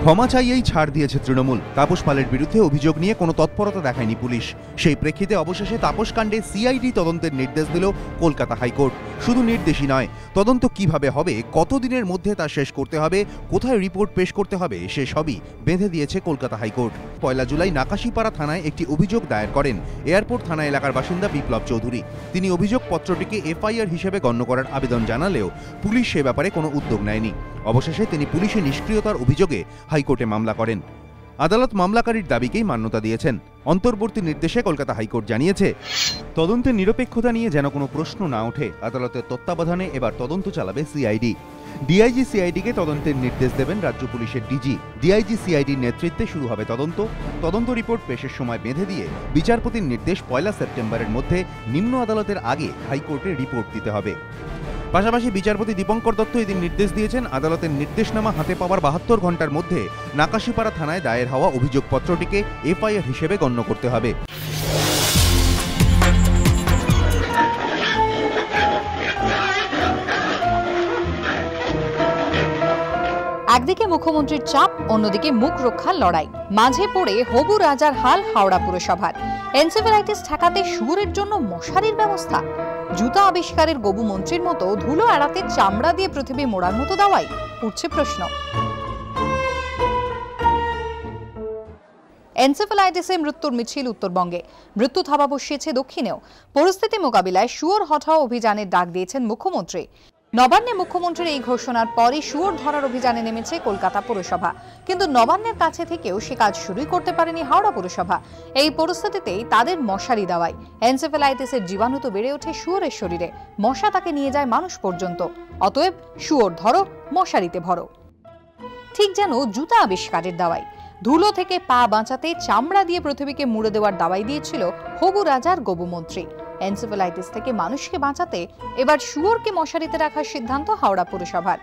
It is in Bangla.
ক্ষমা চাইয়েই ছাড় দিয়েছে তৃণমূল। তাপস পালের বিরুদ্ধে অভিযোগ নিয়ে কোনো তৎপরতা দেখায়নি পুলিশ। সেই প্রেক্ষিতে অবশেষে তাপস কাণ্ডে সিআইডি তদন্তের নির্দেশ দিল কলকাতা হাইকোর্ট। শুধু নির্দেশই নয়, তদন্ত কিভাবে হবে, কতদিনের মধ্যে তা শেষ করতে হবে, কোথায় রিপোর্ট পেশ করতে হবে, সে সবই বেঁধে দিয়েছে কলকাতা হাইকোর্ট। 1 জুলাই নাকাশিপাড়া থানায় একটি অভিযোগ দায়ের করেন এয়ারপোর্ট থানা এলাকার বাসিন্দা বিপ্লব চৌধুরী। তিনি অভিযোগপত্রটিকে এফআইআর হিসেবে গণ্য করার আবেদন জানালেও পুলিশ সে ব্যাপারে কোনো উদ্যোগ নেয়নি। অবশেষে তিনি পুলিশের নিষ্ক্রিয়তার অভিযোগে হাইকোর্টে মামলা করেন। আদালত মামলাকারীর দাবিকেই মান্যতা দিয়েছেন। অন্তর্বর্তী নির্দেশে কলকাতা হাইকোর্ট জানিয়েছে, তদন্তের নিরপেক্ষতা নিয়ে যেন কোনো প্রশ্ন না ওঠে, আদালতের তত্ত্বাবধানে এবার তদন্ত চালাবে সিআইডি। ডিআইজি সিআইডিকে তদন্তের নির্দেশ দেবেন রাজ্য পুলিশের ডিজি। ডিআইজি সিআইডির নেতৃত্বে শুরু হবে তদন্ত রিপোর্ট পেশের সময় বেঁধে দিয়ে বিচারপতির নির্দেশ 1 সেপ্টেম্বরের মধ্যে নিম্ন আদালতের আগে হাইকোর্টে রিপোর্ট দিতে হবে। পাশাপাশি বিচারপতি দীপঙ্কর দত্ত এদিন নির্দেশ দিয়েছেন, আদালতের নির্দেশনামা হাতে পাওয়ার 72 ঘণ্টার মধ্যে নাকাশিপাড়া থানায় দায়ের হওয়া অভিযোগপত্রটিকে এফআইআর হিসেবে গণ্য করতে হবে। একদিকে মুখ্যমন্ত্রীর চাপ, অন্যদিকে মুখ রক্ষার লড়াই, মাঝে পড়ে হবু রাজার হাল হাওড়া পুরসভার। এনসেফ্যালাইটিস ঠেকাতে শুয়োরের জন্য মশারির ব্যবস্থা, জুতা আবিষ্কারের গবু মন্ত্রীর মতো ধুলো এড়াতে চামড়া দিয়ে পৃথিবী মোড়ার মতো দাওয়াই, উঠছে প্রশ্ন। এনসেফ্যালাইটিসে মৃত্যুর মিছিল উত্তরবঙ্গে, মৃত্যু থাবা বসিয়েছে দক্ষিণেও। পরিস্থিতি মোকাবিলায় শুয়োর হটাও অভিযানের ডাক দিয়েছেন মুখ্যমন্ত্রী। নবান্নে মুখ্যমন্ত্রীর এই ঘোষণার পরই শুয়োর ধরার অভিযানে নেমেছে কলকাতা পুরসভা, কিন্তু নবান্নের কাছে থেকেও সে কাজ শুরুই করতে পারেনি হাওড়া পুরসভা। এই পরিস্থিতিতেই তাদের মশারি দেওয়াই। এনসেফ্যালাইটিসের জীবাণু তো বেড়ে ওঠে শুয়োরের শরীরে, মশা তাকে নিয়ে যায় মানুষ পর্যন্ত। অতএব শুয়োর ধরো, মশারিতে ভরো। ঠিক যেন জুতা আবিষ্কারের দাওয়াই, ধুলো থেকে পা বাঁচাতে চামড়া দিয়ে পৃথিবীকে মুড়ে দেওয়ার দাওয়াই দিয়েছিল হবু রাজার গবু মন্ত্রী। এনসেফ্যালাইটিস থেকে মানুষকে বাঁচাতে এবার শুয়োরকে মশারিতে রাখার সিদ্ধান্ত হাওড়া পুরসভার।